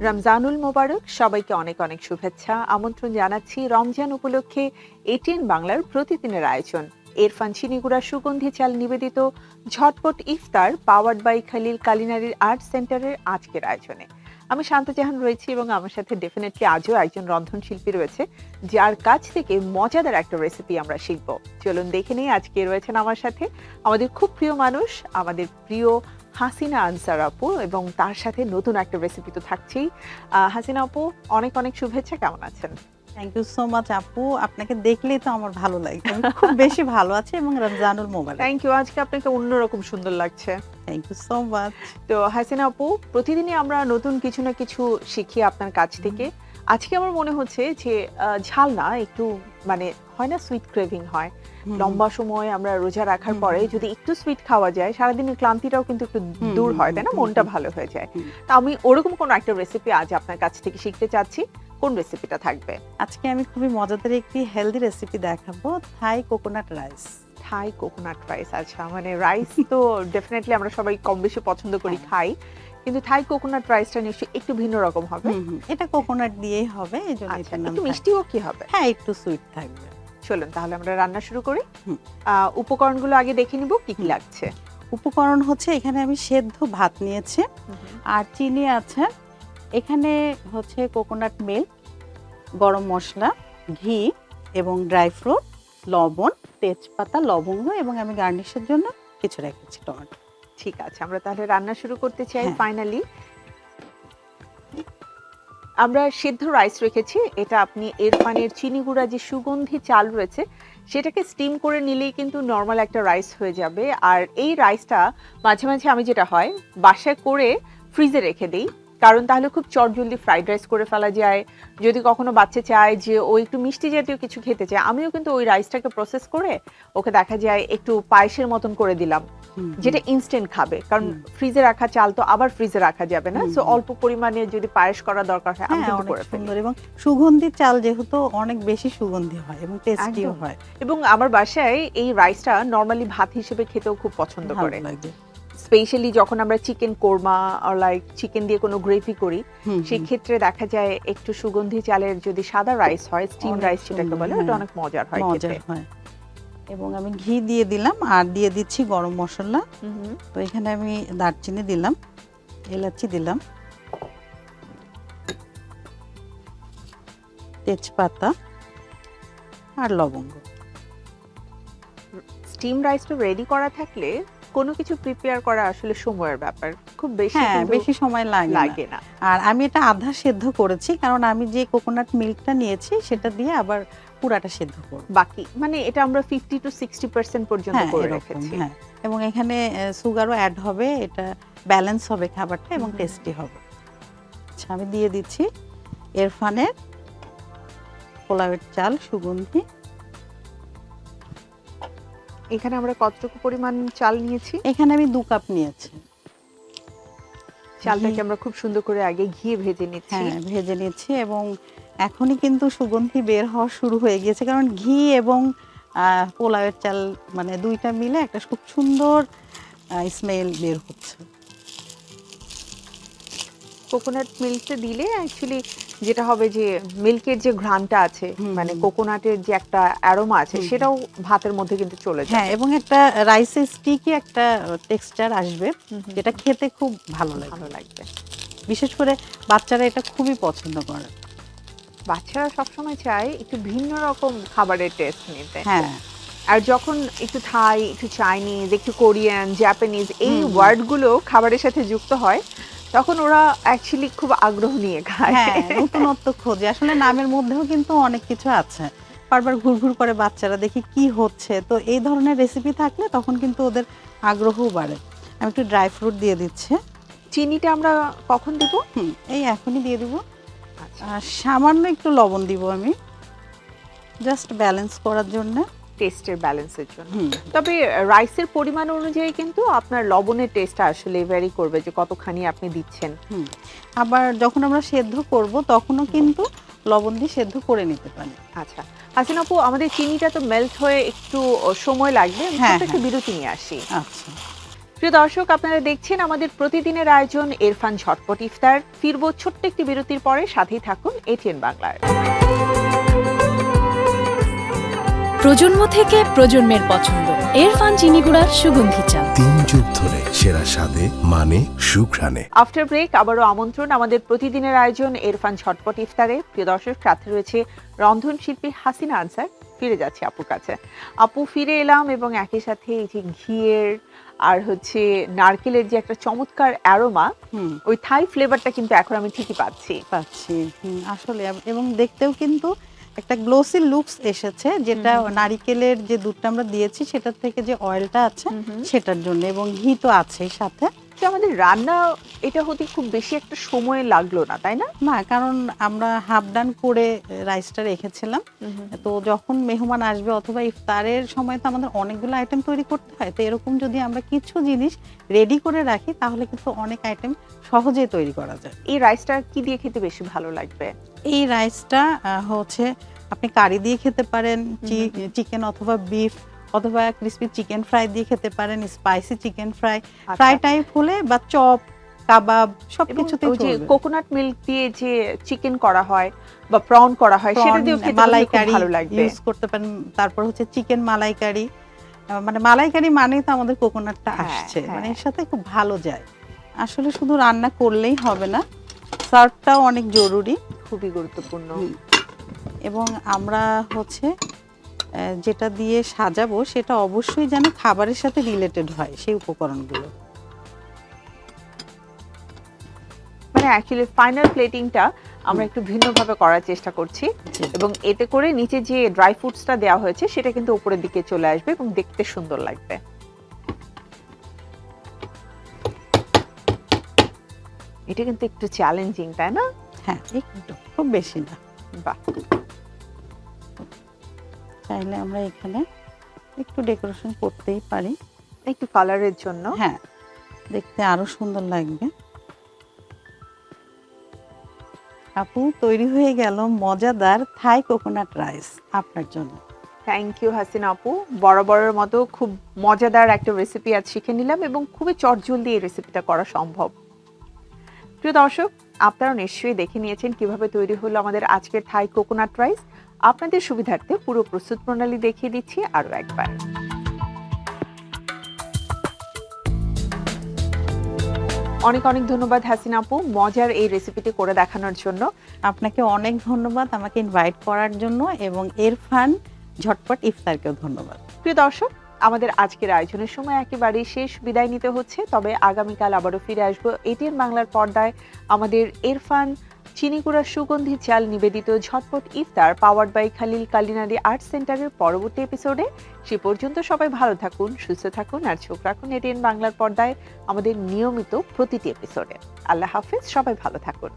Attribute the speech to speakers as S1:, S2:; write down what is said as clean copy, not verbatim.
S1: রমজানুল মোবারক, সবাইকে অনেক অনেক শুভেচ্ছা। আমন্ত্রণ জানাচ্ছি রমজান উপলক্ষে এটিএন বাংলার প্রতিদিনের আয়োজন ইরফান চিনিগুড়া সুগন্ধি চাল নিবেদিত ঝটপট ইফতার powered by Khalil culinary art সেন্টারের আজকের আয়োজনে। আমি শান্তজাহান রয়েছি এবং আমার সাথে ডেফিনেটলি আজও একজন রন্ধনশিল্পী রয়েছে, যার কাছ থেকে মজাদার একটা রেসিপি আমরা শিখবো। চলুন দেখে নিই আজকে রয়েছেন আমার সাথে আমাদের খুব প্রিয় মানুষ, আমাদের প্রিয় হাসিনা আনসার আপু, এবং তার সাথে নতুন একটা রেসিপি তো থাকছেই। হাসিনা আপু, অনেক অনেক শুভেচ্ছা, কেমন আছেন?
S2: থ্যাংক ইউ সো মাচ আপু, আপনাকে দেখলেই তো আমার ভালো লাগে। আমি খুব বেশি ভালো আছি এবং রমজানুল মোবারক।
S1: থ্যাংক ইউ, আজকে আপনাকে অন্যরকম সুন্দর লাগছে।
S2: Thank you so much.
S1: তো হাসিনা আপু, প্রতিদিনই আমরা নতুন কিছু না কিছু শিখি আপনার কাছ থেকে। আজকে আমার মনে হচ্ছে যে ঝাল না, একটু মানে হয় না, সুইট ক্রেভিং হয়। লম্বা সময় আমরা রোজা রাখার পরে যদি একটু সুইট খাওয়া যায়, সারাদিনের ক্লান্তিটাও কিন্তু একটু দূর হয়, তাই না? মনটা ভালো হয়ে যায়। তা আমি ওরকম কোনো একটা রেসিপি আজ আপনার কাছ থেকে শিখতে চাচ্ছি। কোন রেসিপিটা থাকবে?
S2: আজকে আমি খুবই মজাদার একটি হেলদি রেসিপি দেখাবো, থাই কোকোনাট রাইস।
S1: থাই কোকোনাট রাইস, আচ্ছা। মানে রাইস তো ডেফিনেটলি আমরা সবাই কম বেশি পছন্দ করি, খাই, কিন্তু থাই কোকোনাট রাইসটা নিশ্চয়ই একটু ভিন্ন রকম হবে।
S2: এটা কোকোনাট দিয়েই হবে, এইজন্য
S1: আচ্ছা,
S2: এটার নাম
S1: একটু
S2: থাই।
S1: মিষ্টিও কি হবে?
S2: হ্যাঁ, একটু সুইট থাকবে।
S1: চলুন তাহলে আমরা রান্না শুরু করি। উপকরণগুলো আগে দেখে নিব কি কি লাগছে।
S2: উপকরণ হচ্ছে, এখানে আমি সেদ্ধ ভাত নিয়েছি, আর চিনি আছে, এখানে হচ্ছে কোকোনাট মিল্ক, গরম মশলা, ঘি এবং ড্রাই ফ্রুট, লবণ, তেজপাতা, লবঙ্গ, এবং আমি গার্নিশের জন্য কিছু রেখেছি টমেটো।
S1: ঠিক আছে, আমরা তাহলে রান্না শুরু করতে চাই।
S2: হ্যাঁ।
S1: ফাইনালি আমরা সিদ্ধ রাইস রেখেছি। এটা আপনি ইরফানের চিনি গুঁড়া যে সুগন্ধি চাল রয়েছে সেটাকে স্টিম করে নিলেই কিন্তু নর্মাল একটা রাইস হয়ে যাবে। আর এই রাইসটা মাঝে মাঝে আমি যেটা হয় বাসায় করে ফ্রিজে রেখে দিই, কারণ তাহলে খুব চটজলদি ফ্রাইড রাইস করে ফেলা যায়। যদি কখনো বাচ্চা চায় যে ও একটু মিষ্টি জাতীয় কিছু খেতে চায়, আমিও কিন্তু ওই রাইসটাকে প্রসেস করে ওকে দেখা যায় একটু পায়েসের মতন করে দিলাম, যেটা ইনস্ট্যান্ট খাবে, কারণ ফ্রিজে রাখা চাল তো আবার ফ্রিজে রাখা যাবে না। সো অল্প পরিমাণে যদি পায়েস করা দরকার হয় আমি কিন্তু করে ফেলি।
S2: সুন্দর, এবং সুগন্ধি চাল যেহেতু অনেক বেশি সুগন্ধি হয় এবং টেস্টিও হয়।
S1: এবং আমার বাসায় এই রাইসটা নরমালি ভাত হিসেবে খেতেও খুব পছন্দ করে, স্পেশালি যখন আমরা চিকেন কোরমা আর লাইক চিকেন দিয়ে কোনো গ্রেভি করি, সেই ক্ষেত্রে দেখা যায় একটু সুগন্ধি চালের যদি সাদা রাইস হয়, স্টিম রাইস যেটাকে বলে, ওটা অনেক মজার হয় খেতে।
S2: এবং আমি ঘি দিয়ে দিলাম, আর দিয়ে দিচ্ছি গরম মশলা। তো এখানে আমি দারচিনি দিলাম, এলাচি দিলাম, তেজপাতা আর লবঙ্গ।
S1: স্টিম রাইসটা রেডি করা থাকলে কোনো কিছু প্রিপেয়ার করা আসলে সময়ের ব্যাপার, খুব
S2: বেশি সময় লাগে
S1: না।
S2: আর আমি এটা আধা সেদ্ধ করেছি, কারণ আমি যে কোকোনাট মিল্কটা নিয়েছি সেটা দিয়ে আবার পুরাটা সেদ্ধ করব।
S1: বাকি মানে এটা আমরা 50 to 60% পর্যন্ত করে রেখেছি।
S2: হ্যাঁ, এবং এখানে সুগারও অ্যাড হবে, এটা ব্যালেন্স হবে খাবারটা এবং টেস্টি হবে। আচ্ছা, আমি দিয়ে দিচ্ছি ইরফানের পোলাওয়ের চাল সুগন্ধি।
S1: এখানে আমরা কতটুকু পরিমাণ চাল নিয়েছি?
S2: এখানে আমি 2 কাপ নিয়েছি।
S1: চালটাকে আমরা খুব সুন্দর করে আগে ঘিয়ে ভেজে নিচ্ছি।
S2: হ্যাঁ, ভেজে নিচ্ছি, এবং এখনই কিন্তু সুগন্ধি বের হওয়া শুরু হয়ে গিয়েছে, কারণ ঘি এবং পোলাওয়ের চাল মানে দুইটা মিলে একটা খুব সুন্দর স্মেল বের হচ্ছে।
S1: কোকোনাট মিল্কটা দিলে অ্যাকচুয়ালি যেটা হবে যে মিল্কের যে ঘ্রাণটা আছে, মানে কোকোনাটের যে একটা অ্যারোমা আছে, সেটাও ভাতের মধ্যে কিন্তু চলে যায়।
S2: হ্যাঁ, এবং একটা রাইসের স্টিকি একটা টেক্সচার আসবে, যেটা খেতে খুব ভালো লাগবে। বিশেষ করে বাচ্চারা এটা খুবই পছন্দ করে।
S1: বাচ্চারা সবসময় চায় একটু ভিন্ন রকম খাবারের টেস্ট নিতে।
S2: হ্যাঁ,
S1: আর যখন একটু থাই, একটু চাইনিজ, একটু কোরিয়ান, জাপানিজ এই ওয়ার্ডগুলো খাবারের সাথে যুক্ত হয়, তখন ওরা অ্যাকচুয়ালি খুব আগ্রহ নিয়ে খায়।
S2: হ্যাঁ, নতুনত্ব খোঁজে। আসলে নামের মধ্যেও কিন্তু অনেক কিছু আছে, বারবার ঘুরঘুর করে বাচ্চারা দেখি কি হচ্ছে। তো এই ধরনের রেসিপি থাকলে তখন কিন্তু ওদের আগ্রহও বাড়ে। আমি একটু ড্রাই ফ্রুট দিয়ে দিচ্ছি।
S1: চিনিটা আমরা কখন দিব?
S2: এই এখনই দিয়ে দিব। আর সামান্য একটু লবণ দিব আমি, জাস্ট ব্যালেন্স করার জন্য,
S1: টেস্টের ব্যালেন্সের জন্য। তবে রাইসের পরিমাণ অনুযায়ী কিন্তু আপনার লবণের টেস্টটা আসলে ভ্যারি করবে, যে কতখানি আপনি দিচ্ছেন।
S2: আবার যখন আমরা সেদ্ধ করব তখনও কিন্তু লবণ দিয়ে সেদ্ধ করে নিতে পারি।
S1: আচ্ছা হাসিনা আপু, আমাদের চিনিটা তো মেল্ট হয়ে একটু সময় লাগবে, একটু বিরতি নিয়ে আসি।
S2: আচ্ছা,
S1: প্রিয় দর্শক, আপনারা দেখছেন আমাদের প্রতিদিনের আয়োজন ইরফান ঝটপট ইফতার। ফিরবো ছোট্ট একটি বিরতির পরে, সাথেই থাকুন এটিএন বাংলার।
S3: প্রজন্ম থেকে প্রজন্মের পছন্দ ইরফান চিনিগুড়ার সুগন্ধি চা,
S4: 3 যুগ ধরে সেরা স্বাদে, মানে, সুঘ্রাণে।
S1: আফটার ব্রেক আবারও আমন্ত্রণ আমাদের প্রতিদিনের আয়োজন ইরফান ঝটপট ইফতারে। প্রিয় দর্শক, সাথে রয়েছে রন্ধনশিল্পী হাসিনা আনসার। ফিরে যাচ্ছি আপুর কাছে। আপু, ফিরে এলাম এবং একই সাথে এই যে ঘিয়ের আর নারকেলের যে একটা চমৎকার অ্যারোমা, ওই থাই ফ্লেভারটা কিন্তু এখন আমি ঠিকই পাচ্ছি।
S2: আসলে এবং দেখতেও কিন্তু একটা গ্লোসি লুকস এসেছে, যেটা নারিকেলের যে দুধটা আমরা দিয়েছি সেটার থেকে যে অয়েলটা আছে সেটার জন্য, এবং ঘি তো আছেই সাথে।
S1: আমাদের রান্না এটা হতে খুব বেশি একটা সময় লাগলো না, তাই না?
S2: না, কারণ আমরা হাফ ডান করে রাইসটা রেখেছিলাম। তো যখন মেহমান আসবে অথবা ইফতারের সময় তো আমাদের অনেকগুলো আইটেম তৈরি করতে হয়, তো এরকম যদি আমরা কিছু জিনিস রেডি করে রাখি তাহলে কিন্তু অনেক আইটেম সহজেই তৈরি করা যায়।
S1: এই রাইসটা কি দিয়ে খেতে বেশি ভালো লাগবে?
S2: এই রাইসটা আপনি কারি দিয়ে খেতে পারেন, চিকেন অথবা বিফ অথবা ক্রিসপি চিকেন ফ্রাই দিয়ে খেতে পারেন, spicy chicken fry, fry type হলে বা চপ, কাবাব সবকিছুতেই চলবে।
S1: কোকোনাট মিল্ক দিয়ে যে চিকেন করা হয় বা প্রন করা হয়, সেটা দিয়েও খেতে
S2: মালাইকারি
S1: ভালো লাগবে,
S2: ইউজ করতে পারেন। তারপর চিকেন মালাইকারি, মানে মালাইকারি মানেই তো আমাদের কোকোনাটটা আসছে, মানে এর সাথে খুব ভালো যায়। আসলে শুধু রান্না করলেই হবে না, সার্ভটাও অনেক জরুরি,
S1: খুবই গুরুত্বপূর্ণ।
S2: এবং আমরা যেটা দিয়ে সাজাবো সেটা অবশ্যই যেন খাবারের সাথে রিলেটেড হয়, সেই উপকরণগুলো।
S1: মানে অ্যাকচুয়ালি ফাইনাল প্লেটিংটা আমরা একটু ভিন্নভাবে করার চেষ্টা করছি, এবং এতে করে নিচে যে ড্রাই ফ্রুটসটা দেওয়া হয়েছে সেটা কিন্তু উপরের দিকে চলে আসবে এবং দেখতে সুন্দর লাগবে। এটা কিন্তু একটু চ্যালেঞ্জিং, তাই না?
S2: হ্যাঁ, একটু, খুব বেশি না।
S1: বাহ।
S2: চাইলে আমরা এখানে একটু ডেকোরেশন করতেই পারি,
S1: একটু কালারের জন্য।
S2: হ্যাঁ, দেখতে আরো সুন্দর লাগবে। আপু, তৈরি হয়ে গেল মজাদার থাই কোকোনাট রাইস আপনার জন্য।
S1: থ্যাংক ইউ হাসিনা আপু। বরাবরের মতো খুব মজাদার একটা রেসিপি আজ শিখে নিলাম, এবং খুবই চটজলদি এই রেসিপিটা করা সম্ভব। প্রিয় দর্শক, আপনারা নিশ্চয়ই দেখে নিয়েছেন কিভাবে তৈরি হলো আমাদের আজকের থাই কোকোনাট রাইস। আপনাদের সুবিধার্থে পুরো প্রস্তুত প্রণালী দেখিয়ে দিচ্ছি আরো একবার। অনেক অনেক ধন্যবাদ হাসিনা আপু, মজার এই রেসিপিটি করে দেখানোর জন্য।
S2: আপনাকে অনেক ধন্যবাদ আমাকে ইনভাইট করার জন্য, এবং ইরফান ঝটপট ইফতারকেও ধন্যবাদ।
S1: প্রিয় দর্শক, আমাদের আজকের আয়োজনের সময় একেবারেই শেষ, বিদায় নিতে হচ্ছে। তবে আগামীকাল আবারও ফিরে আসবো এটিএন বাংলার পর্দায় আমাদের ইরফান চিনিগুড়ার সুগন্ধি চাল নিবেদিত ঝটপট ইফতার, powered by Khalil culinary art সেন্টারের পরবর্তী এপিসোডে। সে পর্যন্ত সবাই ভালো থাকুন, সুস্থ থাকুন, আর চোখ রাখুন এটিএন বাংলার পর্দায় আমাদের নিয়মিত প্রতিটি এপিসোডে। আল্লাহ হাফেজ, সবাই ভালো থাকুন।